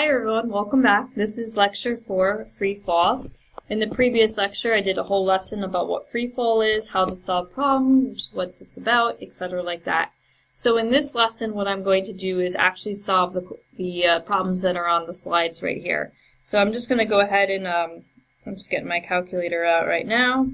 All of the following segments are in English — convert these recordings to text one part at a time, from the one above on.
everyone, welcome back. This is lecture 4, free fall. In the previous lecture I did a whole lesson about what free fall is, how to solve problems, what it's about, etc. like that. So in this lesson what I'm going to do is actually solve the problems that are on the slides right here. So I'm just going to go ahead and I'm just getting my calculator out right now.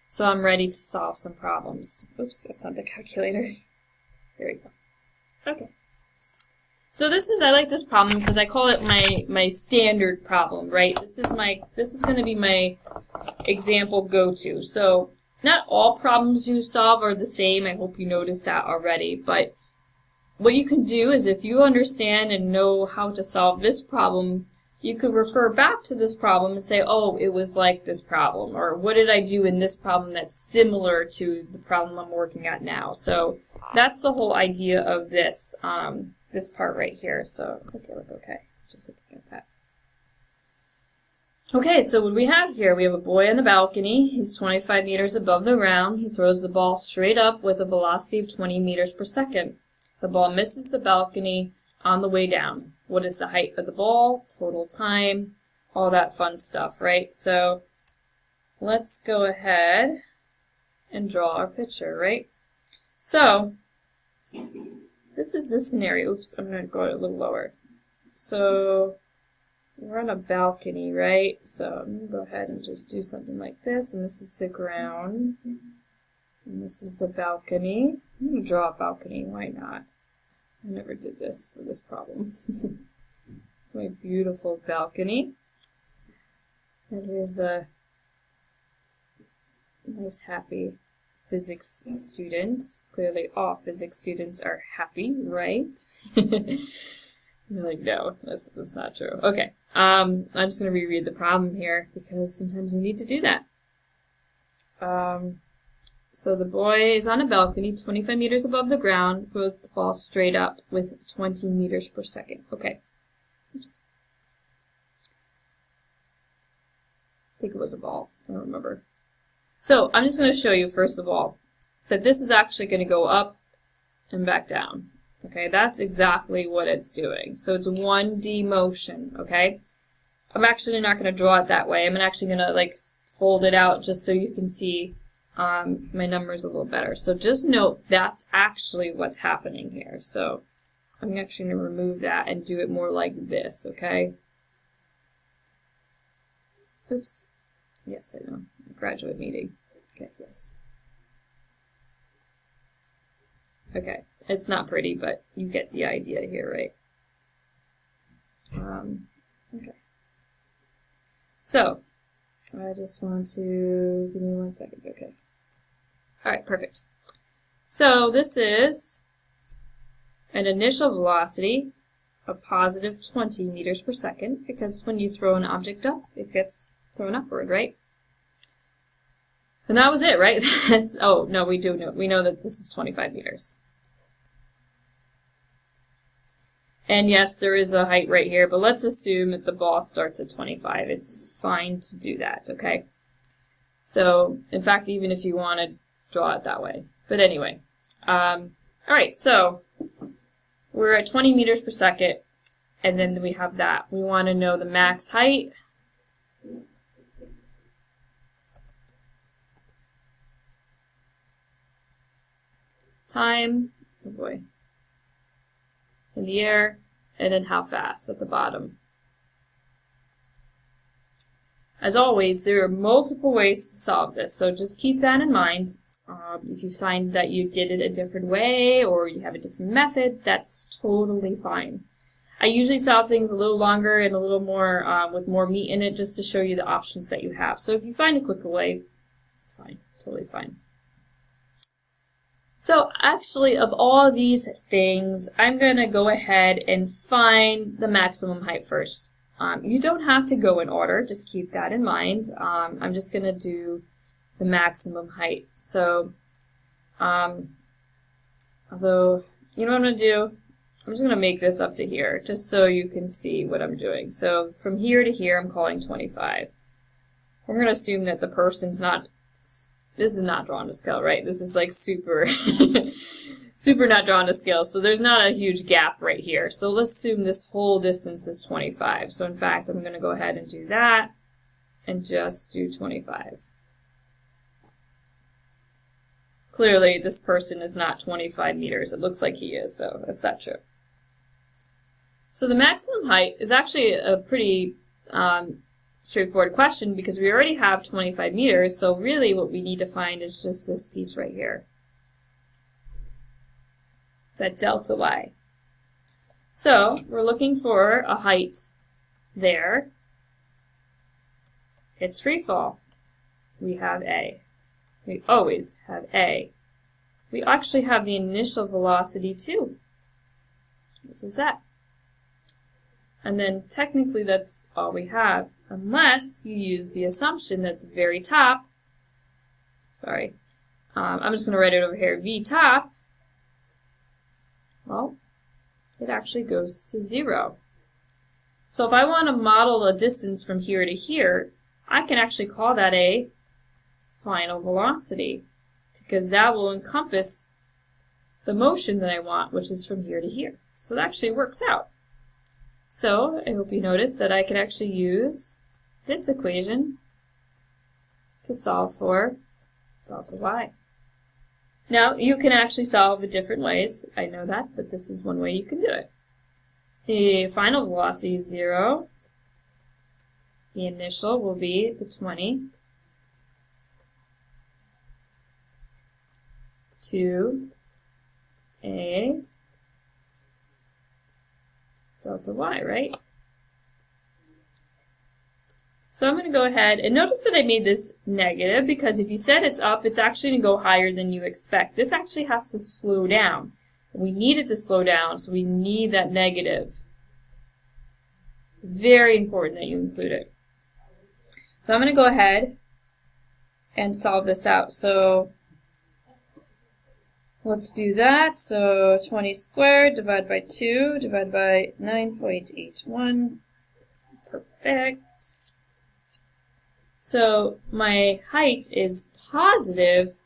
So I'm ready to solve some problems. Oops, that's not the calculator. There we go. Okay. So I like this problem because I call it my standard problem, right? This is going to be my example go-to. So not all problems you solve are the same. I hope you noticed that already. But what you can do is if you understand and know how to solve this problem, you could refer back to this problem and say, oh, it was like this problem, or what did I do in this problem that's similar to the problem I'm working at now. So that's the whole idea of this. This part right here. So, okay. Just looking at that. Okay, so what do we have here? We have a boy on the balcony. He's 25 meters above the ground. He throws the ball straight up with a velocity of 20 meters per second. The ball misses the balcony on the way down. What is the height of the ball, total time, all that fun stuff, right? So, let's go ahead and draw our picture, right? So, this is the scenario. Oops, I'm going to go a little lower. So, we're on a balcony, right? So, I'm going to go ahead and just do something like this. And this is the ground. And this is the balcony. I'm going to draw a balcony. Why not? I never did this for this problem. It's my beautiful balcony. And here's the nice, happy physics students. Clearly all physics students are happy, right? You're like, no, that's not true. Okay, I'm just going to reread the problem here because sometimes you need to do that. So the boy is on a balcony 25 meters above the ground, throws the ball straight up with 20 meters per second. Okay. Oops. I think it was a ball. I don't remember. So I'm just going to show you, first of all, that this is actually going to go up and back down. Okay, that's exactly what it's doing. So it's 1D motion, okay? I'm actually not going to draw it that way. I'm actually going to, like, fold it out just so you can see my numbers a little better. So just note that's actually what's happening here. So I'm actually going to remove that and do it more like this, okay? Oops. Yes, I know. Graduate meeting. Okay, yes. Okay, it's not pretty, but you get the idea here, right? Okay. So, I just want to, give me 1 second, okay. Alright, perfect. So, this is an initial velocity of positive 20 meters per second, because when you throw an object up, it gets thrown upward, right? And that was it, right? That's, oh, no, we know that this is 25 meters. And yes, there is a height right here, but let's assume that the ball starts at 25. It's fine to do that, okay? So, in fact, even if you want to draw it that way. But anyway. Alright, so we're at 20 meters per second, and then we have that. We want to know the max height. Time, oh boy, in the air, and then how fast at the bottom. As always, there are multiple ways to solve this, so just keep that in mind. If you find that you did it a different way or you have a different method, that's totally fine. I usually solve things a little longer and a little more with more meat in it just to show you the options that you have. So if you find a quicker way, it's fine, totally fine. So actually, of all these things, I'm going to go ahead and find the maximum height first. You don't have to go in order, just keep that in mind. I'm just going to do the maximum height. So, although, you know what I'm going to do? I'm just going to make this up to here, just so you can see what I'm doing. So from here to here, I'm calling 25. We're going to assume that the person's not... This is not drawn to scale, right? This is like super super not drawn to scale, so there's not a huge gap right here. So let's assume this whole distance is 25. So in fact, I'm going to go ahead and do that and just do 25. Clearly, this person is not 25 meters. It looks like he is, so that's not true. So the maximum height is actually a pretty straightforward question because we already have 25 meters, so really what we need to find is just this piece right here, that delta y. So we're looking for a height there. It's free fall. We have A. We always have A. We actually have the initial velocity too, which is that. And then technically that's all we have, unless you use the assumption that the very top, I'm just going to write it over here, V top, well, it actually goes to 0. So if I want to model a distance from here to here, I can actually call that a final velocity, because that will encompass the motion that I want, which is from here to here. So it actually works out. So I hope you notice that I can actually use this equation to solve for delta y. Now, you can actually solve it different ways. I know that, but this is one way you can do it. The final velocity is 0. The initial will be the 20. 2a delta y, right? So I'm going to go ahead and notice that I made this negative because if you set it's up, it's actually going to go higher than you expect. This actually has to slow down. We need it to slow down, so we need that negative. It's very important that you include it. So I'm going to go ahead and solve this out. So let's do that. So 20 squared divided by 2 divided by 9.81. Perfect. So my height is positive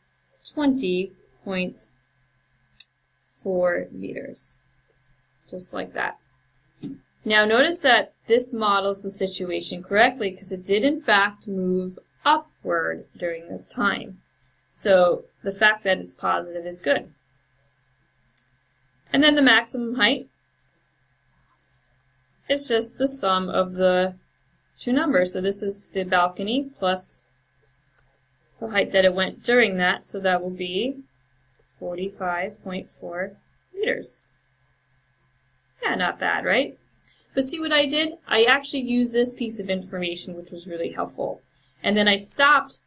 20.4 meters. Just like that. Now notice that this models the situation correctly because it did in fact move upward during this time. So the fact that it's positive is good. And then the maximum height is just the sum of the two numbers. So this is the balcony plus the height that it went during that, so that will be 45.4 meters. Yeah, not bad, right? But see what I did? I actually used this piece of information, which was really helpful. And then I stopped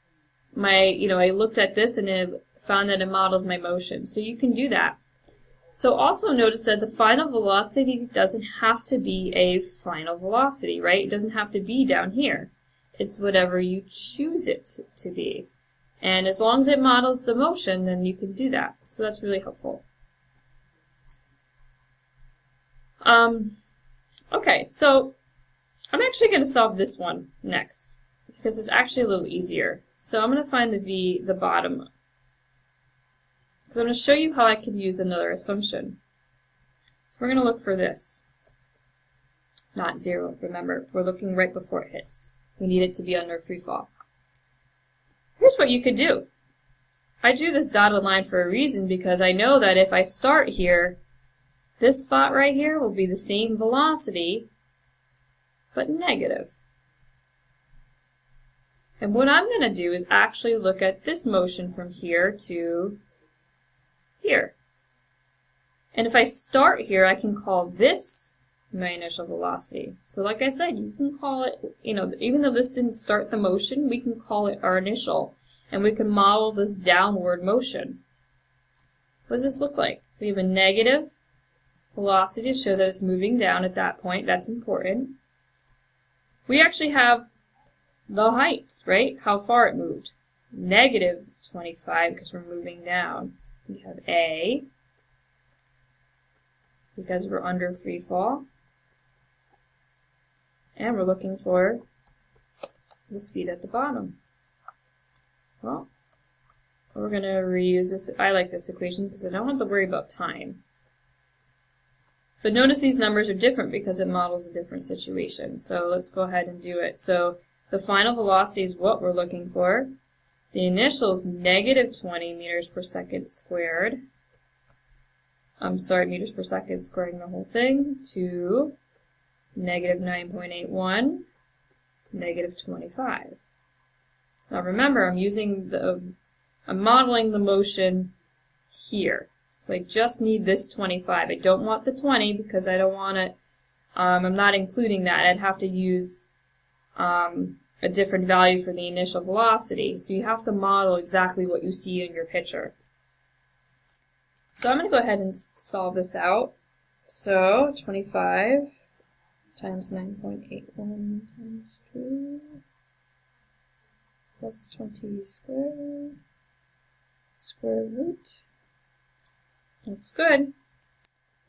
I looked at this and it found that it modeled my motion. So you can do that. So also notice that the final velocity doesn't have to be a final velocity, right? It doesn't have to be down here. It's whatever you choose it to be. And as long as it models the motion, then you can do that. So that's really helpful. Okay, so I'm actually going to solve this one next because it's actually a little easier. So I'm going to find the bottom. So I'm going to show you how I could use another assumption. So we're going to look for this. Not 0, remember. We're looking right before it hits. We need it to be under free fall. Here's what you could do. I drew this dotted line for a reason because I know that if I start here, this spot right here will be the same velocity, but negative. And what I'm going to do is actually look at this motion from here to here. And if I start here, I can call this my initial velocity. So like I said, you can call it, even though this didn't start the motion, we can call it our initial. And we can model this downward motion. What does this look like? We have a negative velocity to show that it's moving down at that point. That's important. We actually have the height, right? How far it moved. Negative 25 because we're moving down. We have A because we're under free fall. And we're looking for the speed at the bottom. Well, We're going to reuse this. I like this equation because I don't have to worry about time. But notice these numbers are different because it models a different situation. So let's go ahead and do it. So the final velocity is what we're looking for. The initial is negative 20 meters per second squared. I'm sorry, meters per second, squaring the whole thing, to negative 9.81, negative 25. Now remember, I'm modeling the motion here. So I just need this 25. I don't want the 20 because I don't want it, I'm not including that. I'd have to use a different value for the initial velocity. So you have to model exactly what you see in your picture. So I'm going to go ahead and solve this out. So 25 times 9.81 times 2 plus 20 squared, square root. That's good.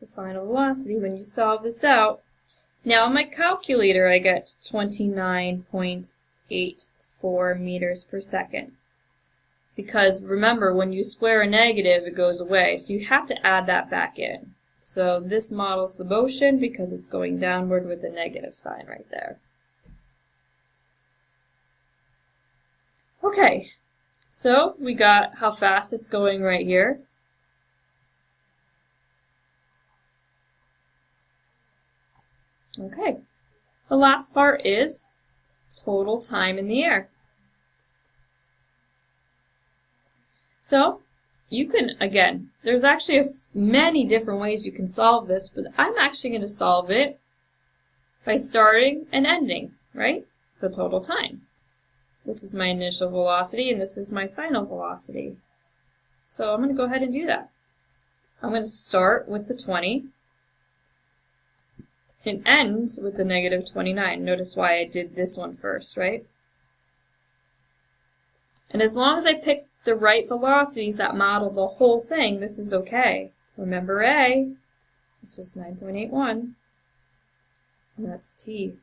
The final velocity when you solve this out. Now on my calculator I get 29.84 meters per second. Because remember, when you square a negative, it goes away. So you have to add that back in. So this models the motion because it's going downward with the negative sign right there. Okay, so we got how fast it's going right here. Okay, the last part is total time in the air. So you can, again, there's actually many different ways you can solve this, but I'm actually going to solve it by starting and ending, right? The total time. This is my initial velocity, and this is my final velocity. So I'm going to go ahead and do that. I'm going to start with the 20 and end with the negative 29. Notice why I did this one first, right? And as long as I pick the right velocities that model the whole thing, this is okay. Remember A, it's just 9.81, and that's T.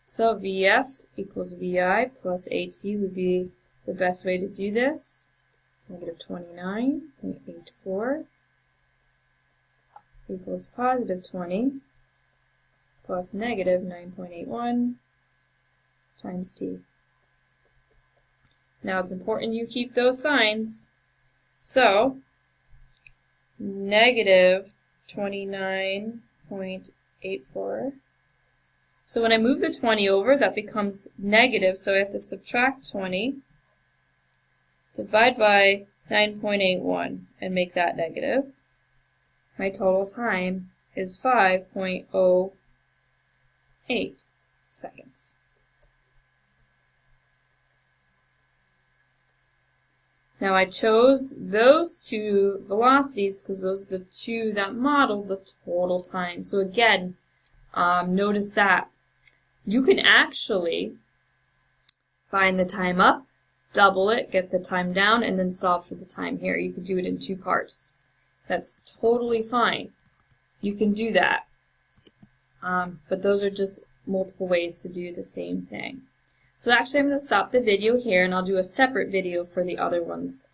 So VF equals VI plus AT would be the best way to do this. Negative 29.84 equals positive 20 plus negative 9.81 times T. Now it's important you keep those signs. So, negative 29.84. So when I move the 20 over, that becomes negative, so I have to subtract 20, divide by 9.81, and make that negative. My total time is 5.08 seconds. Now I chose those two velocities because those are the two that model the total time. So again, notice that you can actually find the time up, double it, get the time down, and then solve for the time here. You can do it in two parts. That's totally fine. You can do that. But those are just multiple ways to do the same thing. So actually I'm going to stop the video here, and I'll do a separate video for the other ones,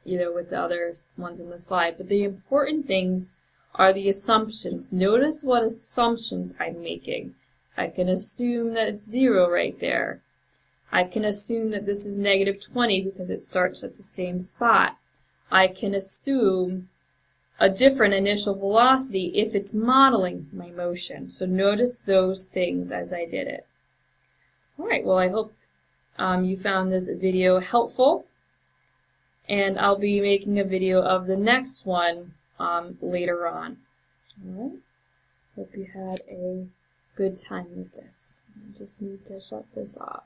either with the other ones in the slide. But the important things are the assumptions. Notice what assumptions I'm making. I can assume that it's 0 right there. I can assume that this is negative 20 because it starts at the same spot. I can assume a different initial velocity if it's modeling my motion. So notice those things as I did it. Alright, well I hope you found this video helpful, and I'll be making a video of the next one later on. Alright, hope you had a good time with this. I just need to shut this off.